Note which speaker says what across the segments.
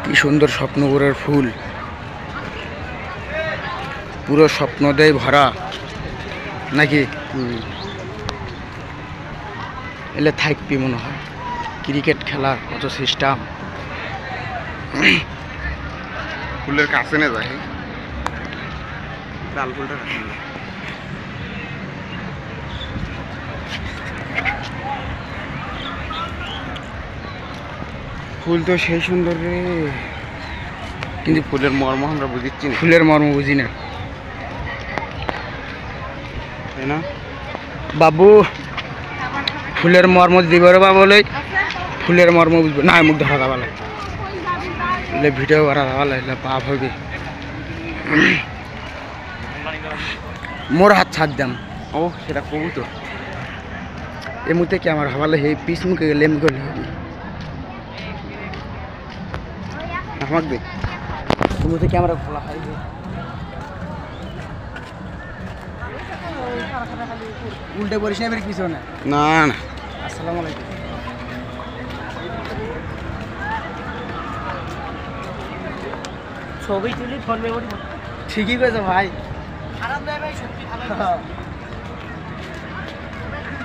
Speaker 1: কি সুন্দর স্বপ্নপুরের ফুল, পুরো স্বপ্ন দিয়ে ভরা নাকি? এলে থাকবি মনে হয়। ক্রিকেট খেলার কত সিস্টেম।
Speaker 2: ফুলের কাছে না যায় লাল ফুলটা
Speaker 1: ফুল তো সেই সুন্দর রে,
Speaker 2: কিন্তু ফুলের মর্ম আমরা বুঝিচ্ছি না।
Speaker 1: ফুলের মর্ম বুঝি না,
Speaker 2: তাই না
Speaker 1: বাবু? ফুলের মর্ম দিবার বলে ফুলের মর্ম বুঝবো না, মুখ ধরা যাবা লাগে, ভিডিও করা যাবা লাগলে পাপ হবে। মোর হাত ছাড় দাম।
Speaker 2: ও সেটা কবু তো
Speaker 1: এর মধ্যে কি আমার হওয়ালে হে পিস মুখে গেলে এমনি করলে হবে।
Speaker 2: আমাকে দে
Speaker 1: এর মধ্যে ক্যামেরা খোলা হয়। উল্টে পড়িস না, এবার কিছু না।
Speaker 2: না না।
Speaker 1: আসসালামু আলাইকুম। ছবি তুলি ফোন মেমোরি ঠিকই করেছো ভাই। খারাপ দেয় ভাই, সত্যি ভালো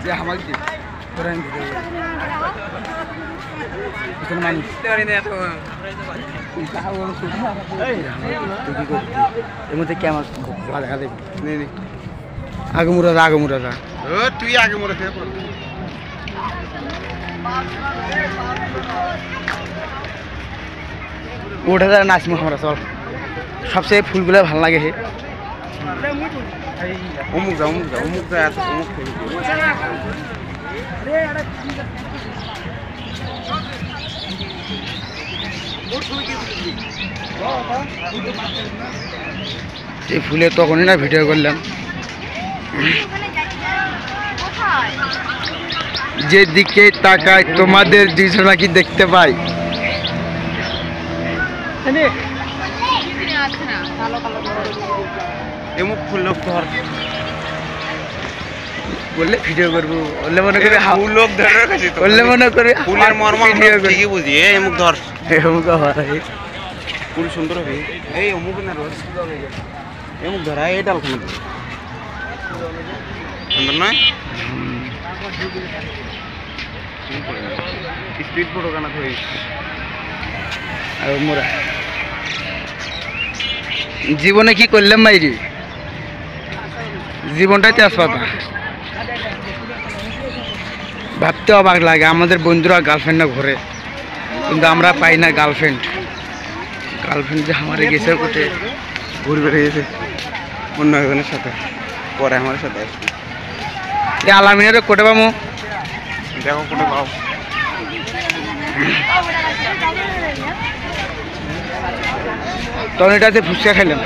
Speaker 1: যে আমাকে দি তোরা আমি ভিডিও এখানে মানুষ এর মধ্যে কেমন খোলা দেখা দেবে। আগমুরা যা, আগমুরা যা।
Speaker 2: তুই আগে মরে খেয়ে পড়।
Speaker 1: ওটা যা নাচমু আমরা চল। সবচেয়ে ফুলগুলো ভালো লাগে হে।
Speaker 2: অমুক যা অমুক যা অমুক যা অমুক ফুল
Speaker 1: এই ফুলে তখনই না ভিডিও করলাম, যেদিকে তাকায় তোমাদের দুজনাকে দেখতে পাই।
Speaker 2: এমুক ফুল লোক ধর
Speaker 1: বললে ভিডিও করবো, বললে মনে করে
Speaker 2: ফুল লোক ধরে রেখেছি তো,
Speaker 1: বললে মনে করে
Speaker 2: ফুলের মর্ম আমরা ঠিকই বুঝি। এই এমুক ধর, ফুল সুন্দর হবে। এই অমুক না রোজ এমুক ধরা এই ডাল কোনো সুন্দর নয়। স্পিড ফটো কানা ধরিস
Speaker 1: আর মোরা জীবনে কি করলাম মাইরি, জীবনটাই তেজপাতা। ভাবতে অবাক লাগে, আমাদের বন্ধুরা গার্লফ্রেন্ডরা ঘরে, কিন্তু আমরা পাই না গার্লফ্রেন্ড। গার্লফ্রেন্ড যে আমার গেছে কোটে
Speaker 2: ঘুরে বেড়ে গেছে অন্য একজনের সাথে, পরে আমার সাথে আসবে।
Speaker 1: আলামিনের কোটে পামো,
Speaker 2: দেখো কোটে পাও।
Speaker 1: তখন এটাতে ফুচকা খাইলাম।